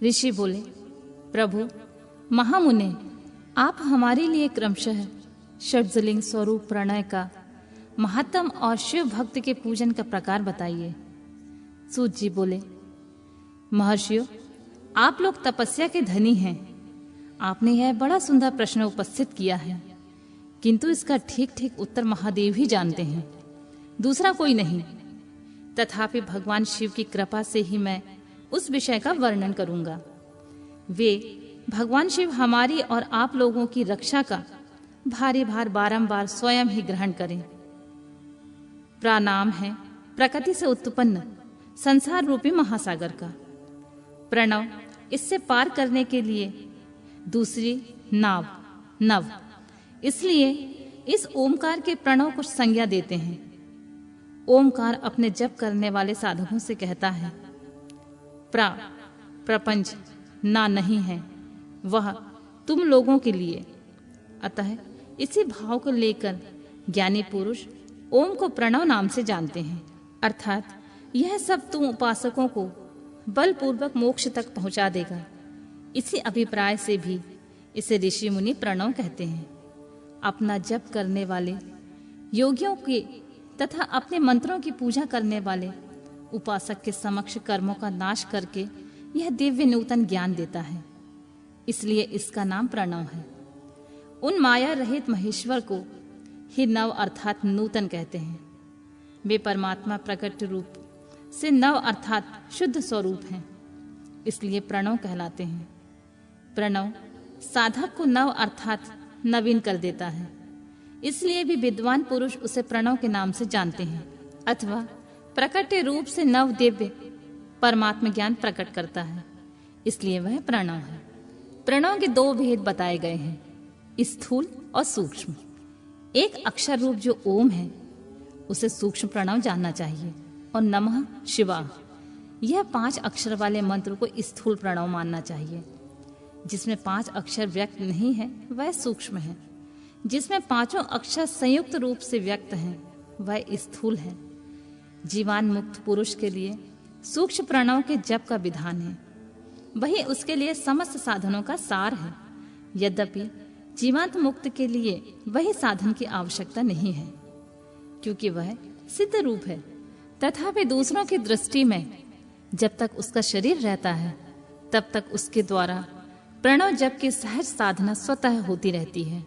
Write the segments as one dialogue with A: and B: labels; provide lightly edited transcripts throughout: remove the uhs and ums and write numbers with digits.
A: ऋषि बोले, प्रभु महामुने, आप हमारे लिए क्रमशः षड्जलिंग स्वरूप प्रणय का महत्तम और शिव भक्त के पूजन का प्रकार बताइए। सूत जी बोले, महर्षियों, आप लोग तपस्या के धनी हैं। आपने यह बड़ा सुंदर प्रश्न उपस्थित किया है, किंतु इसका ठीक ठीक उत्तर महादेव ही जानते हैं, दूसरा कोई नहीं। तथापि भगवान शिव की कृपा से ही मैं उस विषय का वर्णन करूंगा। वे भगवान शिव हमारी और आप लोगों की रक्षा का भारी भार बारंबार स्वयं ही ग्रहण करें। प्रणाम है प्रकृति से उत्पन्न संसार रूपी महासागर का। प्रणव इससे पार करने के लिए दूसरी नाव नव, इसलिए इस ओमकार के प्रणव को संज्ञा देते हैं। ओमकार अपने जप करने वाले साधकों से कहता है, प्रपंच ना नहीं है, वह तुम लोगों के लिए। अतः इसी भाव को लेकर ज्ञानी पुरुष ओम को प्रणव नाम से जानते हैं, अर्थात यह सब तुम उपासकों को बलपूर्वक मोक्ष तक पहुंचा देगा। इसी अभिप्राय से भी इसे ऋषि मुनि प्रणव कहते हैं। अपना जप करने वाले योगियों के तथा अपने मंत्रों की पूजा करने वाले उपासक के समक्ष कर्मों का नाश करके यह दिव्य नूतन ज्ञान देता है, इसलिए इसका नाम प्रणव है। उन माया रहित महेश्वर को ही नव अर्थात नूतन कहते हैं। वे परमात्मा प्रकट रूप से नव अर्थात शुद्ध स्वरूप हैं, इसलिए प्रणव कहलाते हैं। प्रणव साधक को नव अर्थात नवीन कर देता है, इसलिए भी विद्वान पुरुष उसे प्रणव के नाम से जानते हैं, अथवा प्रकट रूप से नव दिव्य परमात्म ज्ञान प्रकट करता है, इसलिए वह प्रणव है। प्रणव के दो भेद बताए गए हैं, स्थूल और सूक्ष्म। एक अक्षर रूप जो ओम है उसे सूक्ष्म प्रणव जानना चाहिए, और नमः शिवाय यह 5 अक्षर वाले मंत्र को स्थूल प्रणव मानना चाहिए। जिसमें 5 अक्षर व्यक्त नहीं है वह सूक्ष्म है, जिसमें 5 अक्षर संयुक्त रूप से व्यक्त हैं वह स्थूल है। जीवान मुक्त पुरुष के लिए सूक्ष्म प्रणव के जप का विधान है, वही उसके लिए समस्त साधनों का सार है। यद्यपि जीवांत मुक्त के लिए वही साधन की आवश्यकता नहीं है, क्योंकि वह सिद्ध रूप है। तथापि दूसरों की दृष्टि में जब तक उसका शरीर रहता है तब तक उसके द्वारा प्रणव जप की सहज साधना स्वतः होती रहती है।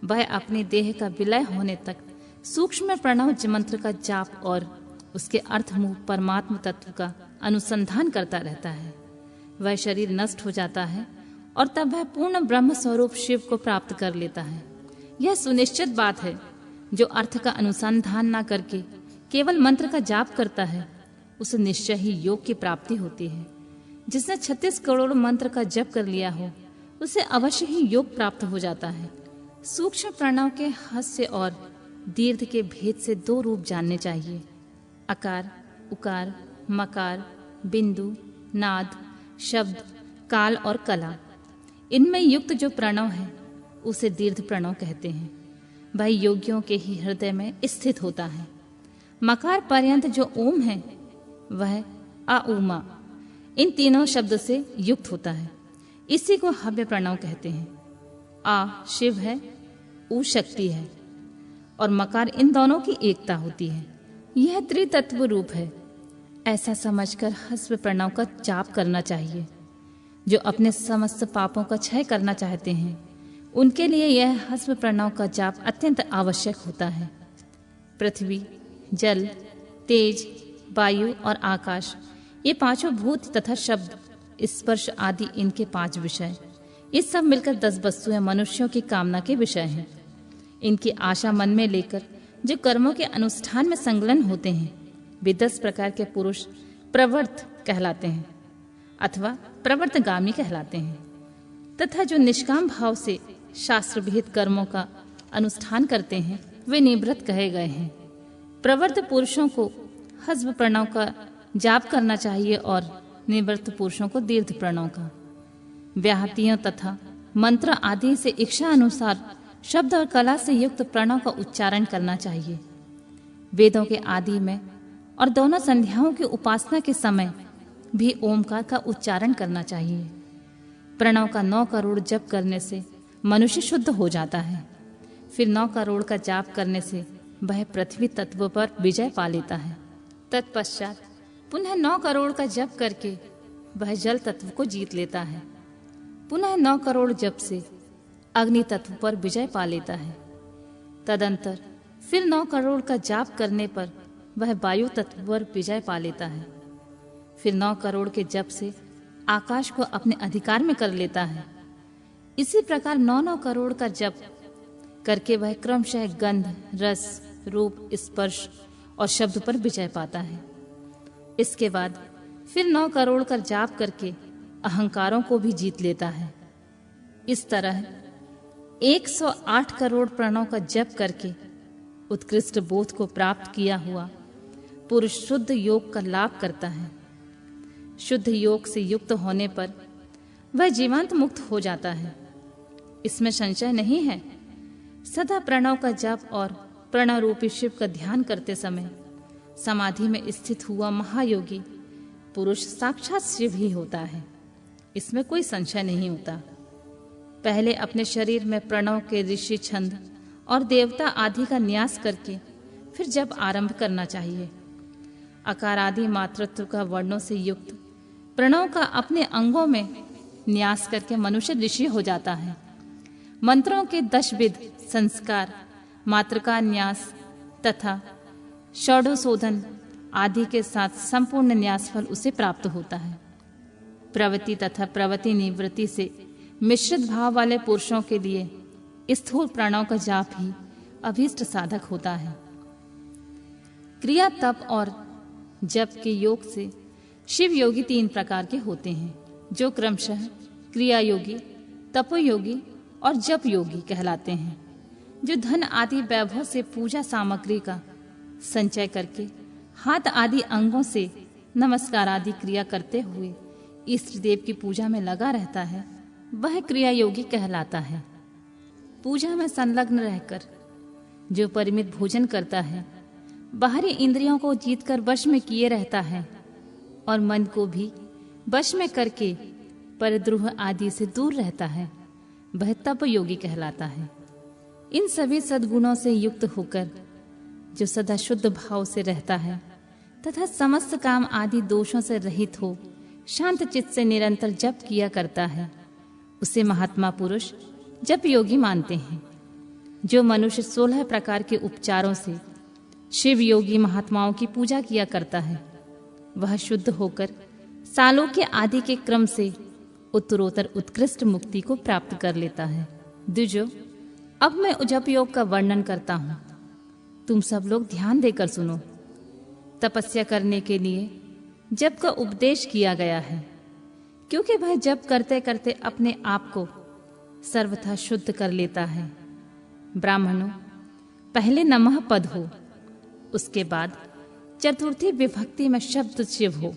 A: वह अपने देह का विलय होने तक सूक्ष्म प्रणव मंत्र का जाप और उसके अर्थमूल परमात्म तत्व का अनुसंधान करता रहता है। वह शरीर नष्ट हो जाता है और तब वह पूर्ण ब्रह्म स्वरूप शिव को प्राप्त कर लेता है। यह सुनिश्चित बात है। जो अर्थ का अनुसंधान न करके केवल मंत्र का जाप करता है उसे निश्चय ही योग की प्राप्ति होती है। जिसने 36 करोड़ मंत्र का जप कर लिया हो उसे अवश्य ही योग प्राप्त हो जाता है। सूक्ष्म प्रणव के हास्य और दीर्घ के भेद से 2 रूप जानने चाहिए, अकार, उकार, मकार, बिंदु, नाद, शब्द, काल और कला। इनमें युक्त जो प्रणव है उसे दीर्घ प्रणव कहते हैं। वह योगियों के ही हृदय में स्थित होता है। मकार पर्यंत जो ओम है वह अउमा इन तीनों शब्द से युक्त होता है। इसी को हव्य प्रणव कहते हैं। आ शिव है, उ शक्ति है और मकार इन दोनों की एकता होती है। यह त्रितत्व रूप है। ऐसा समझकर हस्व प्रणव का जाप करना चाहिए। जो अपने समस्त पापों का क्षय करना चाहते हैं उनके लिए यह हस्व प्रणव का जाप अत्यंत आवश्यक होता है। पृथ्वी, जल, तेज, वायु और आकाश ये 5 भूत तथा शब्द, स्पर्श आदि इनके 5 विषय, ये सब मिलकर 10 वस्तुएं मनुष्यों की कामना के विषय हैं। इनकी आशा मन में लेकर जो कर्मों के अनुष्ठान में संलग्न होते हैं वे 10 प्रकार के पुरुष प्रवर्त कहलाते हैं अथवा प्रवर्तगामी कहलाते हैं, तथा जो निष्काम भाव से शास्त्र विहित कर्मों का अनुष्ठान करते हैं वे निवृत्त कहे गए हैं। प्रवर्त पुरुषों को हस्व प्रणव का जाप करना चाहिए और निवृत्त पुरुषों को दीर्घ प्रणव का। व्याहतियों तथा मंत्र आदि से इच्छा अनुसार शब्द और कला से युक्त प्रणव का उच्चारण करना चाहिए। वेदों के आदि में और दोनों संध्याओं की उपासना के समय भी ओमकार का उच्चारण करना चाहिए। प्रणव का 9 करोड़ जप करने से मनुष्य शुद्ध हो जाता है। फिर 9 करोड़ का जाप करने से वह पृथ्वी तत्व पर विजय पा लेता है। तत्पश्चात पुनः 9 करोड़ का जप करके वह जल तत्व को जीत लेता है। पुनः 9 करोड़ जप से अग्नि तत्व पर विजय पा लेता है। तदंतर फिर 9 करोड़ का जाप करने पर वह वायु तत्व पर विजय पा लेता है। फिर 9 करोड़ के जप से आकाश को अपने अधिकार में कर लेता है। इसी प्रकार 9-9 करोड़ का जप करके वह क्रमशः गंध, रस, रूप, स्पर्श और शब्द पर विजय पाता है। इसके बाद फिर 9 करोड़ का जाप करके अहंकारों को भी जीत लेता है। इस तरह 108 करोड़ प्रणव का जप करके उत्कृष्ट बोध को प्राप्त किया हुआ पुरुष शुद्ध योग का लाभ करता है। शुद्ध योग से युक्त होने पर वह जीवांत मुक्त हो जाता है, इसमें संशय नहीं है। सदा प्रणव का जप और प्रणव रूपी शिव का ध्यान करते समय समाधि में स्थित हुआ महायोगी पुरुष साक्षात शिव ही होता है, इसमें कोई संशय नहीं होता। पहले अपने शरीर में प्रणव के ऋषि छंद और देवता आदि का न्यास करके फिर जप आरंभ करना चाहिए। अकार आदि मातृत्व का वर्णों से युक्त प्रणव का अपने अंगों में न्यास करके मनुष्य ऋषि हो जाता है। मंत्रों के 10 विध संस्कार, मातृका न्यास तथा षोडशोधन आदि के साथ संपूर्ण न्यास फल उसे प्राप्त होता है। प्रवृत्ति तथा प्रवृत्ति निवृत्ति से मिश्रित भाव वाले पुरुषों के लिए स्थूल प्रणव का जाप ही अभीष्ट साधक होता है। क्रिया, तप और जप के योग से शिव योगी 3 प्रकार के होते हैं, जो क्रमशः क्रिया योगी, तपोयोगी और जप योगी कहलाते हैं, जो धन आदि वैभव से पूजा सामग्री का संचय करके हाथ आदि अंगों से नमस्कार आदि क्रिया करते हुए इष्ट देव की पूजा में लगा रहता है, वह क्रिया योगी कहलाता है। पूजा में संलग्न रहकर जो परिमित भोजन करता है, बाहरी इंद्रियों को जीतकर वश में किए रहता है और मन को भी वश में करके परद्रोह आदि से दूर रहता है, वह तप योगी कहलाता है। इन सभी सद्गुणों से युक्त होकर जो सदा शुद्ध भाव से रहता है तथा समस्त काम आदि दोषों से रहित हो शांत चित्त से निरंतर जप किया करता है, उसे महात्मा पुरुष जप योगी मानते हैं। जो मनुष्य 16 प्रकार के उपचारों से शिव योगी महात्माओं की पूजा किया करता है, वह शुद्ध होकर सालों के आदि के क्रम से उत्तरोत्तर उत्कृष्ट मुक्ति को प्राप्त कर लेता है। द्विजो, अब मैं जप योग का वर्णन करता हूँ, तुम सब लोग ध्यान देकर सुनो। तपस्या करने के लिए जप का उपदेश किया गया है, क्योंकि वह जप करते करते अपने आप को सर्वथा शुद्ध कर लेता है। ब्राह्मणों, पहले नमः पद हो, उसके बाद चतुर्थी विभक्ति में शब्द शिव हो,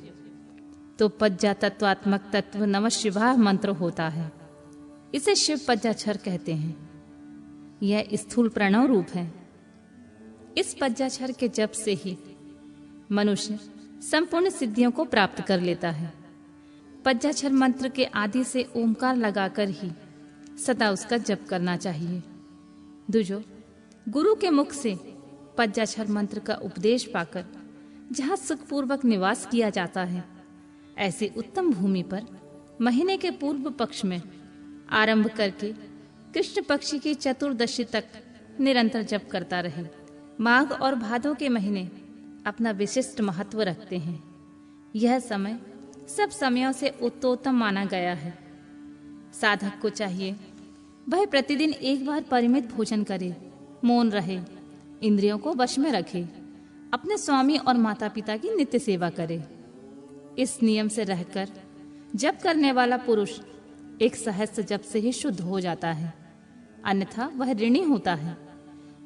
A: तो पज्जा तत्वात्मक तत्व नमः शिवाय मंत्र होता है। इसे शिव पज्जाक्षर कहते हैं। यह स्थूल प्रणव रूप है। इस पज्जाक्षर के जप से ही मनुष्य संपूर्ण सिद्धियों को प्राप्त कर लेता है। पज्जाक्षर मंत्र के आदि से ओंकार लगाकर ही सदा उसका जप करना चाहिए। दूजो, गुरु के मुख से पज्जाक्षर मंत्र का उपदेश पाकर जहाँ सुखपूर्वक निवास किया जाता है, ऐसी उत्तम भूमि पर महीने के पूर्व पक्ष में आरंभ करके कृष्ण पक्षी की चतुर्दशी तक निरंतर जप करता रहे। माघ और भादों के महीने अपना विशिष्ट महत्व रखते हैं। यह समय सब समयों से उत्तोत्तम माना गया है। साधक को चाहिए वह प्रतिदिन एक बार परिमित भोजन करे, मौन रहे, इंद्रियों को वश में रखे, अपने स्वामी और माता पिता की नित्य सेवा करे। इस नियम से रहकर जप करने वाला पुरुष एक सहस्त्र जप से ही शुद्ध हो जाता है, अन्यथा वह ऋणी होता है।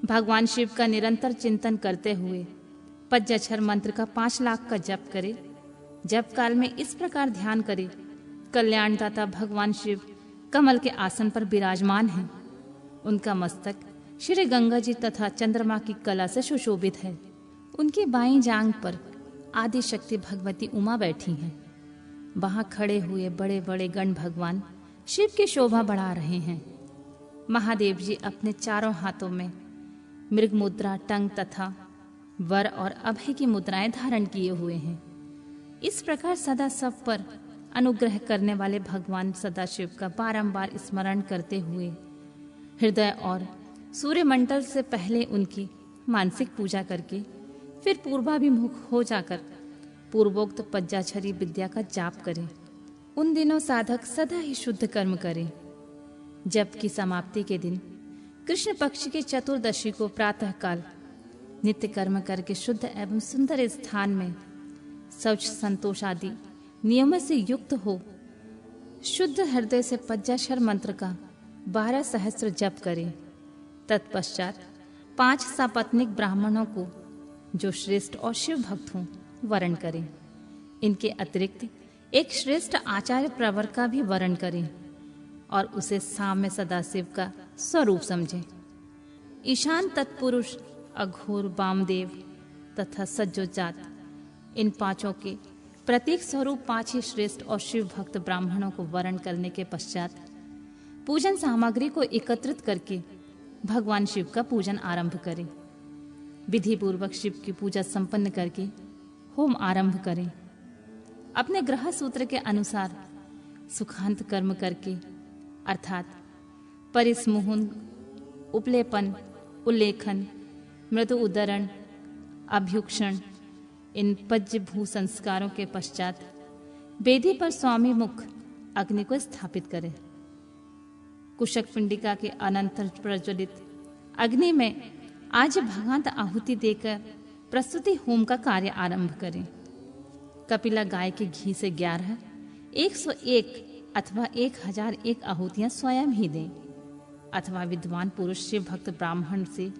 A: भगवान शिव का निरंतर चिंतन करते हुए पज्जाक्षर मंत्र का 5 लाख का जप करे। जप काल में इस प्रकार ध्यान करे, कल्याणदाता भगवान शिव कमल के आसन पर विराजमान हैं। उनका मस्तक श्री गंगा जी तथा चंद्रमा की कला से सुशोभित है। उनकी बाईं जांघ पर आदि शक्ति भगवती उमा बैठी हैं। वहां खड़े हुए बड़े बड़े गण भगवान शिव की शोभा बढ़ा रहे हैं। महादेव जी अपने चारों हाथों में मृग मुद्रा, टंग तथा वर और अभय की मुद्राएं धारण किए हुए हैं। इस प्रकार सदा सब पर अनुग्रह करने वाले भगवान सदाशिव का बारंबार स्मरण करते हुए हृदय और सूर्यमंडल से पहले उनकी मानसिक पूजा करके फिर पूर्वाभिमुख हो जाकर पूर्वोक्त पंचाक्षरी विद्या का जाप करें। उन दिनों साधक सदा ही शुद्ध कर्म करें। जप की समाप्ति के दिन कृष्ण पक्ष की चतुर्दशी को प्रातःकाल नित्य कर्म करके शुद्ध एवं सुंदर स्थान में शौच संतोष आदि नियमों से युक्त हो शुद्ध हृदय से पंचाक्षर मंत्र का 12 सहस्त्र जप करें। तत्पश्चात 5 सपत्नीक ब्राह्मणों को जो श्रेष्ठ और शिव भक्त हों वरण करें। इनके अतिरिक्त एक श्रेष्ठ आचार्य प्रवर का भी वरण करें और उसे साम्य सदाशिव का स्वरूप समझें। ईशान तत्पुरुष, अघोर, वामदेव तथा सज्जोजात, इन 5 के प्रतीक स्वरूप 5 ही श्रेष्ठ और शिव भक्त ब्राह्मणों को वरण करने के पश्चात पूजन सामग्री को एकत्रित करके भगवान शिव का पूजन आरंभ करें। विधि पूर्वक शिव की पूजा संपन्न करके होम आरंभ करें। अपने ग्रह सूत्र के अनुसार सुखांत कर्म करके अर्थात परिसमुहन, उपलेपन, उल्लेखन, मृदु उदरण, अभ्युक्षण, इन पज्य भू संस्कारों के पश्चात वेदी पर स्वामी मुख अग्नि को स्थापित करें। कुशक पिंडिका के अनंतर प्रज्वलित अग्नि में आज भगांत आहुति देकर प्रस्तुति होम का कार्य आरंभ करें। कपिला गाय के घी से 11, 101 अथवा 1001 आहुतियां स्वयं ही दें अथवा विद्वान पुरुष शिव भक्त ब्राह्मण से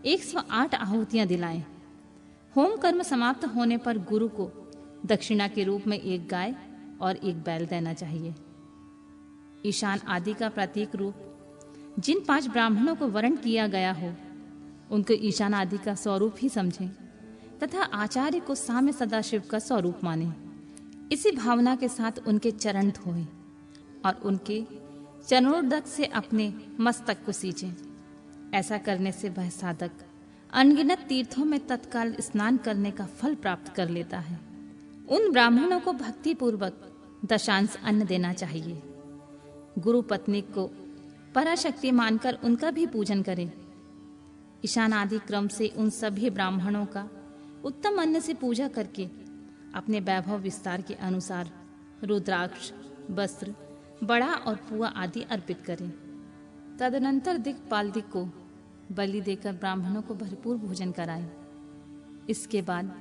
A: 108 आहुतियां दिलाएं। होम कर्म समाप्त होने पर गुरु को दक्षिणा के रूप में 1 गाय और 1 बैल देना चाहिए। ईशान आदि का प्रतीक रूप जिन 5 ब्राह्मणों को वरण किया गया हो उनको ईशान आदि का स्वरूप ही समझें तथा आचार्य को साम्य सदाशिव का स्वरूप मानें। इसी भावना के साथ उनके चरण धोएं और उनके चरणोदक से अपने मस्तक को सींचें। ऐसा करने से वह साधक अनगिनत तीर्थों में तत्काल स्नान करने का फल प्राप्त कर लेता है। उन ब्राह्मणों को भक्ति पूर्वक दशांश अन्न देना चाहिए। गुरु पत्नी को पराशक्ति मानकर उनका भी पूजन करें। ईशान आदि क्रम से उन सभी ब्राह्मणों का उत्तम अन्न से पूजा करके अपने वैभव विस्तार के अनुसार रुद्राक्ष, वस्त्र, बड़ा और पुआ आदि अर्पित करें। तदनंतर दिक्पाल को बलि देकर ब्राह्मणों को भरपूर भोजन कराएं। इसके बाद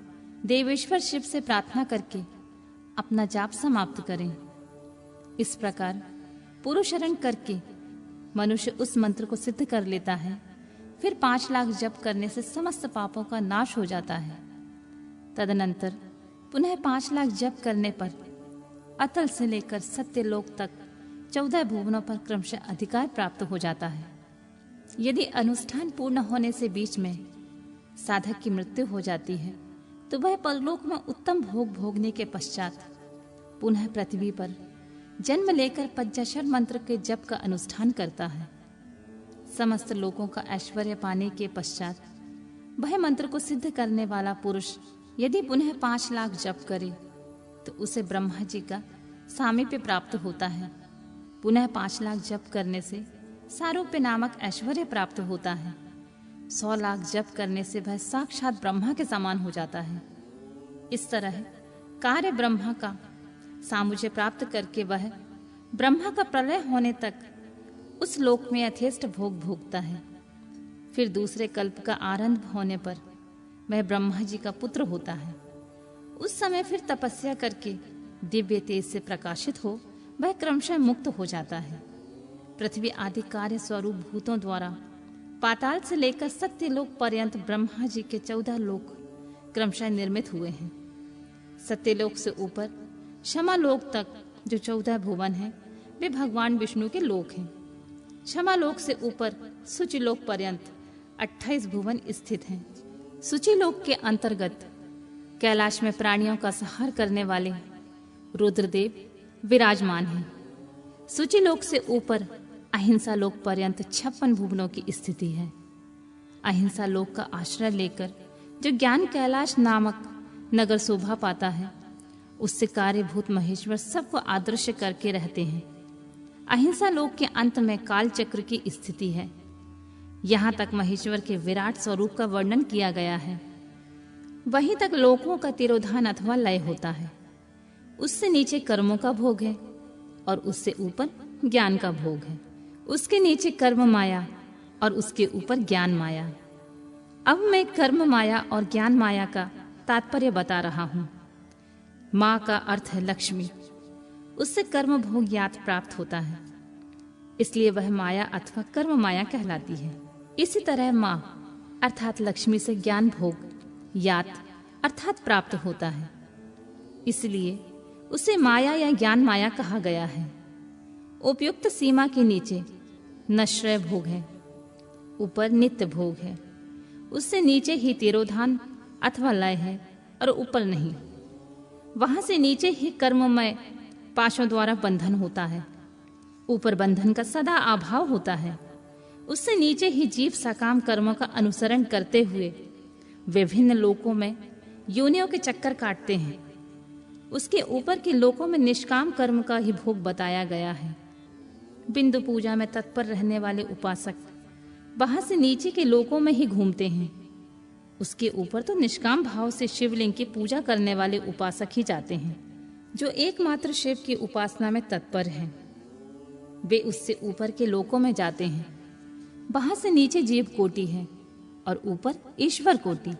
A: देवेश्वर शिव से प्रार्थना करके अपना जाप समाप्त करें। इस प्रकार पुरुषरण करके मनुष्य उस मंत्र को सिद्ध कर लेता है। फिर 5 लाख जप करने से समस्त पापों का नाश हो जाता है। तदनंतर पुनः 5 लाख जप करने पर अतल से लेकर सत्यलोक तक 14 भुवनों पर क्रमशः अधिकार प्राप्त हो जाता है। यदि अनुष्ठान पूर्ण होने से बीच में साधक की मृत्यु हो जाती है तो वह परलोक में उत्तम भोग भोगने के पश्चात पुनः पृथ्वी पर जन्म लेकर पंचाक्षर मंत्र के जप का अनुष्ठान करता है। समस्त लोगों का ऐश्वर्य पाने के पश्चात वह मंत्र को सिद्ध करने वाला पुरुष यदि पुनः 5 लाख जप करे तो उसे ब्रह्मा जी का सामीप्य प्राप्त होता है। पुनः 5 लाख जप करने से सारूप्य नामक ऐश्वर्य प्राप्त होता है। 100 लाख जप करने से वह साक्षात ब्रह्मा के समान हो जाता है। इस तरह कार्य ब्रह्मा का सामुज्य प्राप्त करके वह ब्रह्मा का प्रलय होने तक उस लोक में यथेष्ट भोग भोगता है। फिर दूसरे कल्प का आरंभ होने पर वह ब्रह्मा जी का पुत्र होता है। उस समय फिर तपस्या करके दिव्य तेज से प्रकाशित हो वह क्रमशः मुक्त हो जाता है। पृथ्वी आदि कार्य स्वरूप भूतों द्वारा पाताल से लेकर सत्यलोक पर्यंत ब्रह्मा जी के 14 लोक क्रमशः निर्मित हुए हैं। सत्यलोक से ऊपर क्षमालोक तक जो 14 भुवन हैं वे भगवान विष्णु के लोक हैं। क्षमालोक से ऊपर सुचिलोक पर्यंत 28 भुवन स्थित हैं। सुचिलोक के अंतर्गत कैलाश में प्राणियों का संहार करने वाले रुद्रदेव विराजमान हैं। सूची लोक से ऊपर अहिंसा लोक पर्यंत 56 भुवनों की स्थिति है। अहिंसा लोक का आश्रय लेकर जो ज्ञान कैलाश नामक नगर शोभा पाता है, उससे कार्यभूत महेश्वर सबको आदर्श करके रहते हैं। अहिंसा लोक के अंत में काल चक्र की स्थिति है। यहाँ तक महेश्वर के विराट स्वरूप का वर्णन किया गया है। वहीं तक लोकों का तिरोधान अथवा लय होता है। उससे नीचे कर्मों का भोग है और उससे ऊपर ज्ञान का भोग है। उसके नीचे कर्म माया और उसके ऊपर ज्ञान माया। अब मैं कर्म माया और ज्ञान माया का तात्पर्य बता रहा हूं। माँ का अर्थ है लक्ष्मी। उससे कर्म भोग यात प्राप्त होता है, इसलिए वह माया अथवा कर्म माया कहलाती है। इसी तरह माँ अर्थात लक्ष्मी से ज्ञान भोग यात अर्थात प्राप्त होता है, इसलिए उसे माया या ज्ञान माया कहा गया है। उपयुक्त सीमा के नीचे नश्रय भोग है, ऊपर नित्य भोग है। उससे नीचे ही तिरोधान अथवा लय है और ऊपर नहीं। वहां से नीचे ही कर्ममय पाशों द्वारा बंधन होता है, ऊपर बंधन का सदा अभाव होता है। उससे नीचे ही जीव सकाम कर्मों का अनुसरण करते हुए विभिन्न लोकों में योनियों के चक्कर काटते हैं। उसके ऊपर के लोकों में निष्काम कर्म का ही भोग बताया गया है। बिंदु पूजा में तत्पर रहने वाले उपासक वहां से नीचे के लोकों में ही घूमते हैं। उसके ऊपर तो निष्काम भाव से शिवलिंग की पूजा करने वाले उपासक ही जाते हैं, जो एकमात्र शिव की उपासना में तत्पर हैं। वे उससे ऊपर के लोकों में जाते हैं। वहां से नीचे जीव कोटि है और ऊपर ईश्वर कोटि।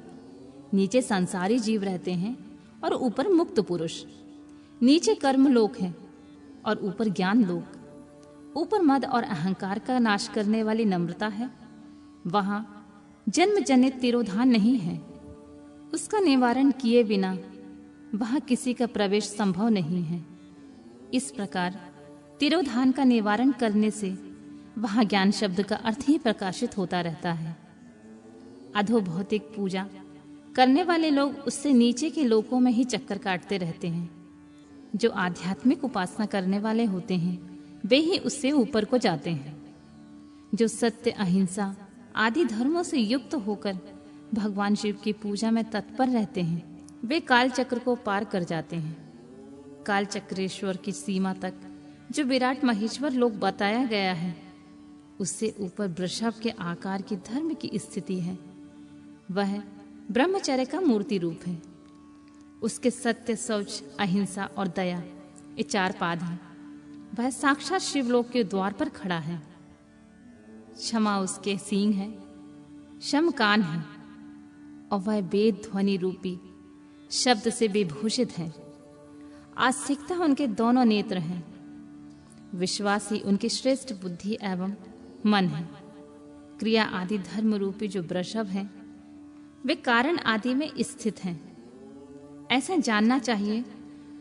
A: नीचे संसारी जीव रहते हैं और ऊपर मुक्त पुरुष। नीचे कर्म लोक है और ऊपर ज्ञान लोक। ऊपर मद और अहंकार का नाश करने वाली नम्रता है। वहां जन्म जनित तिरोधान नहीं है। उसका निवारण किए बिना वहां किसी का प्रवेश संभव नहीं है। इस प्रकार तिरोधान का निवारण करने से वहां ज्ञान शब्द का अर्थ ही प्रकाशित होता रहता है। अधो भौतिक पूजा करने वाले लोग उससे नीचे के लोकों में ही चक्कर काटते रहते हैं। जो आध्यात्मिक उपासना करने वाले होते हैं वे ही उससे ऊपर को जाते हैं। जो सत्य अहिंसा आदि धर्मों से युक्त होकर भगवान शिव की पूजा में तत्पर रहते हैं, वे काल चक्र को पार कर जाते हैं। काल चक्रेश्वर की सीमा तक जो विराट महेश्वर लोक बताया गया है, उससे ऊपर वृषभ के आकार की धर्म की स्थिति है। वह ब्रह्मचर्य का मूर्ति रूप है। उसके सत्य, शौच, अहिंसा और दया ये 4 पाद हैं। वह साक्षात शिवलोक के द्वार पर खड़ा है। क्षमा उसके सींग है, शम कान है और वह वेद ध्वनि रूपी शब्द से विभूषित है। आस्तिकता उनके दोनों नेत्र हैं। विश्वास ही उनकी श्रेष्ठ बुद्धि एवं मन है। क्रिया आदि धर्म रूपी जो वृषभ हैं, वे कारण आदि में स्थित हैं। ऐसा जानना चाहिए,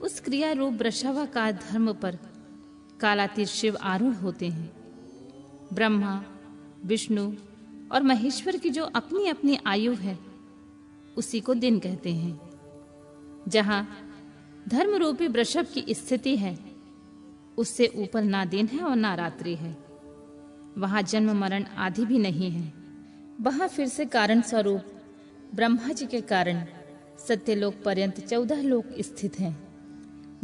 A: उस क्रिया रूप वृषभाकार धर्म पर कालातीत शिव आरूढ़ होते हैं। ब्रह्मा, विष्णु और महेश्वर की जो अपनी अपनी आयु है, उसी को दिन कहते हैं। जहां धर्म रूपी वृषभ की स्थिति है, उससे ऊपर ना दिन है और ना रात्रि है। वहां जन्म मरण आदि भी नहीं है। वहां फिर से कारण स्वरूप ब्रह्मा जी के कारण सत्यलोक पर्यंत 14 लोक स्थित हैं,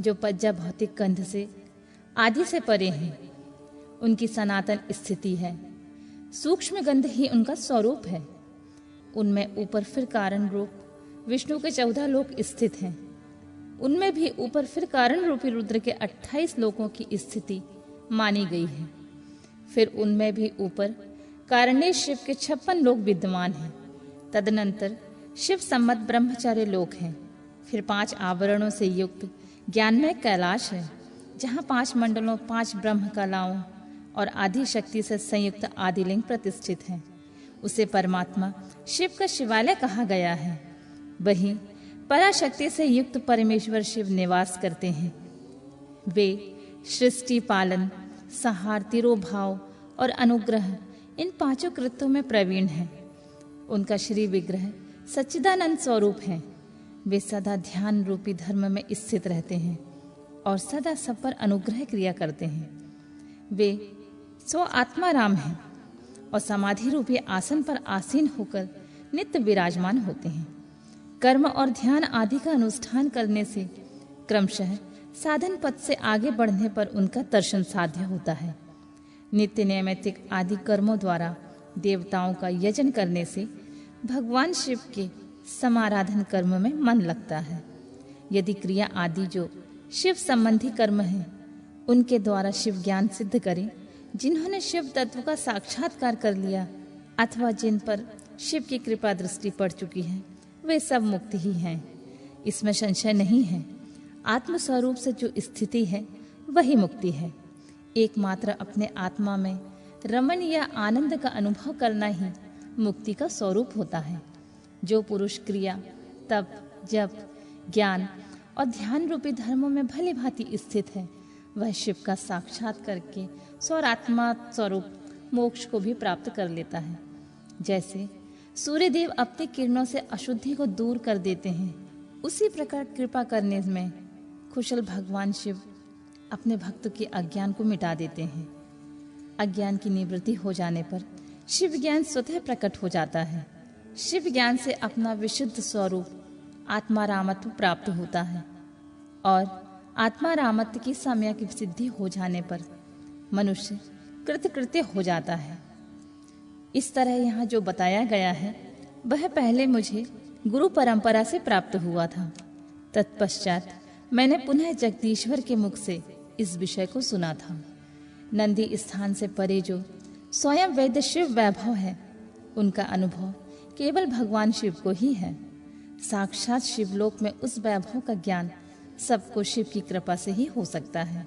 A: जो पज्जा भौतिक गंध से आदि से परे हैं। उनकी सनातन स्थिति है। सूक्ष्म गंध ही उनका स्वरूप है। उनमें ऊपर फिर कारण रूप विष्णु के 14 लोक स्थित हैं। उनमें भी ऊपर फिर कारण रूपी रुद्र के 28 लोकों की स्थिति मानी गई है। फिर उनमें भी ऊपर कारणेश शिव के 56 लोक विद्यमान हैं। तदनंतर शिव सम्मत ब्रह्मचार्य लोक हैं। फिर 5 आवरणों से युक्त ज्ञानमय कैलाश है, जहाँ 5 मंडलों, 5 ब्रह्म कलाओं और आदि शक्ति से संयुक्त आदिलिंग प्रतिष्ठित है। उसे परमात्मा शिव का शिवालय कहा गया है। वहीं पराशक्ति से युक्त परमेश्वर शिव निवास करते हैं। वे सृष्टि, पालन, संहार, तिरोभाव और अनुग्रह इन 5 कृत्यों में प्रवीण हैं। उनका श्री विग्रह सच्चिदानंद स्वरूप है। वे सदा ध्यान रूपी धर्म में स्थित रहते हैं और सदा सब पर अनुग्रह क्रिया करते हैं। वे स्व आत्मा राम हैं और समाधि रूपी आसन पर आसीन होकर नित्य विराजमान होते हैं। कर्म और ध्यान आदि का अनुष्ठान करने से क्रमशः साधन पथ से आगे बढ़ने पर उनका दर्शन साध्य होता है। नित्य नैमित्तिक आदि कर्मों द्वारा देवताओं का यजन करने से भगवान शिव के समाराधन कर्म में मन लगता है। यदि क्रिया आदि जो शिव संबंधी कर्म हैं उनके द्वारा शिव ज्ञान सिद्ध करें, जिन्होंने शिव तत्व का साक्षात्कार कर लिया अथवा जिन पर शिव की कृपा दृष्टि पड़ चुकी है, वे सब मुक्त ही हैं। इसमें संशय नहीं है। आत्म स्वरूप से जो स्थिति है वही मुक्ति है। एकमात्र अपने आत्मा में रमण या आनंद का अनुभव करना ही मुक्ति का स्वरूप होता है। जो पुरुष क्रिया, तप, जप, ज्ञान और ध्यान रूपी धर्मों में भली भांति स्थित है, वह शिव का साक्षात करके स्वरात्मा स्वरूप मोक्ष को भी प्राप्त कर लेता है। जैसे सूर्यदेव अपनी किरणों से अशुद्धि को दूर कर देते हैं, उसी प्रकार कृपा करने में कुशल भगवान शिव अपने भक्त के अज्ञान को मिटा देते हैं। अज्ञान की निवृत्ति हो जाने पर शिव ज्ञान स्वतः प्रकट हो जाता है। शिव ज्ञान से अपना विशुद्ध स्वरूप आत्मारामत्व प्राप्त होता है और आत्मारामत्व की सम्यक की सिद्धि हो जाने पर मनुष्य कृतकृत्य हो जाता है। इस तरह यहाँ जो बताया गया है वह पहले मुझे गुरु परंपरा से प्राप्त हुआ था। तत्पश्चात मैंने पुनः जगदीश्वर के मुख से इस विषय को सुना था। नंदी स्थान से परे जो स्वयं वैद्य शिव वैभव है, उनका अनुभव केवल भगवान शिव को ही है। साक्षात शिवलोक में उस वैभव का ज्ञान सबको शिव की कृपा से ही हो सकता है,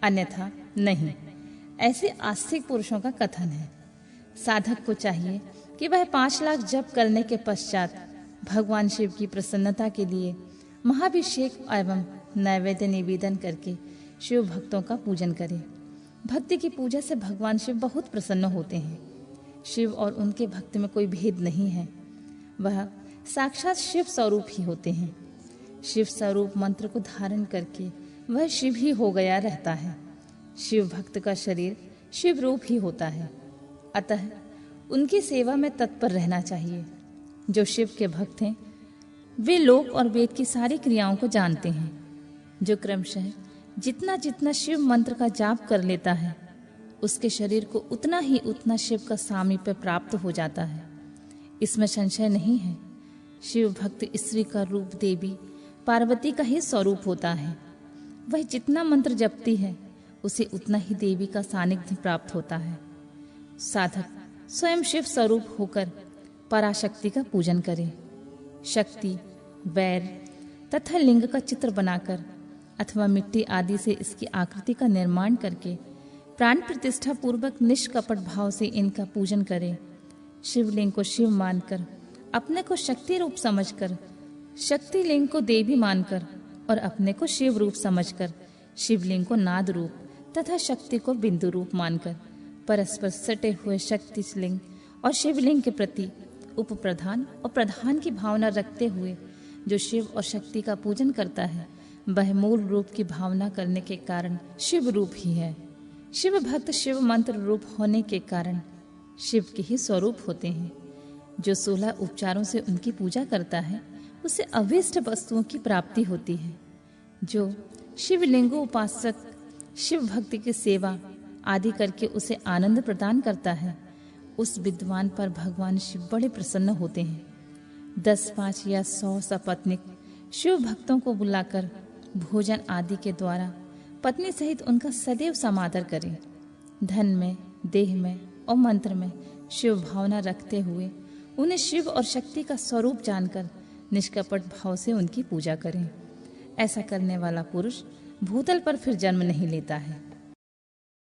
A: अन्यथा नहीं, ऐसे आस्तिक पुरुषों का कथन है। साधक को चाहिए कि वह 5 लाख जप करने के पश्चात भगवान शिव की प्रसन्नता के लिए महाभिषेक एवं नैवेद्य निवेदन करके शिव भक्तों का पूजन करे। भक्ति की पूजा से भगवान शिव बहुत प्रसन्न होते हैं। शिव और उनके भक्त में कोई भेद नहीं है, वह साक्षात शिव स्वरूप ही होते हैं। शिव स्वरूप मंत्र को धारण करके वह शिव ही हो गया रहता है। शिव भक्त का शरीर शिव रूप ही होता है, अतः उनकी सेवा में तत्पर रहना चाहिए। जो शिव के भक्त हैं वे लोक और वेद की सारी क्रियाओं को जानते हैं। जो क्रमशः जितना जितना शिव मंत्र का जाप कर लेता है, उसके शरीर को उतना ही उतना शिव का सामीप्य प्राप्त हो जाता है। इसमें संशय नहीं है। शिव भक्त स्त्री का रूप देवी पार्वती का ही स्वरूप होता है। वह जितना मंत्र जपती है उसे उतना ही देवी का सानिध्य प्राप्त होता है। साधक स्वयं शिव स्वरूप होकर पराशक्ति का पूजन करे। शक्ति, वैर तथा लिंग का चित्र बनाकर अथवा मिट्टी आदि से इसकी आकृति का निर्माण करके प्राण प्रतिष्ठा पूर्वक निष्कपट भाव से इनका पूजन करें। शिवलिंग को शिव मानकर, अपने को शक्ति रूप समझकर, शक्ति लिंग को देवी मानकर और अपने को शिव रूप समझकर शिवलिंग को नाद रूप तथा शक्ति को बिंदु रूप मानकर परस्पर सटे हुए शक्ति लिंग और शिवलिंग के प्रति उपप्रधान और प्रधान की भावना रखते हुए जो शिव और शक्ति का पूजन करता है, वह मूल रूप की भावना करने के कारण शिव रूप ही है। शिव भक्त शिव मंत्र रूप होने के कारण शिव के ही स्वरूप होते हैं। जो 16 उपचारों से उनकी पूजा करता है उसे अभीष्ट वस्तुओं की प्राप्ति होती है। जो शिवलिंगो उपासक शिव भक्ति की सेवा आदि करके उसे आनंद प्रदान करता है, उस विद्वान पर भगवान शिव बड़े प्रसन्न होते हैं। 10, 5 या 100 सपत्नीक शिव भक्तों को बुलाकर भोजन आदि के द्वारा पत्नी सहित उनका सदैव समादर करें। धन में, देह में और मंत्र में शिव भावना रखते हुए उन्हें शिव और शक्ति का स्वरूप जानकर निष्कपट भाव से उनकी पूजा करें। ऐसा करने वाला पुरुष भूतल पर फिर जन्म नहीं लेता है।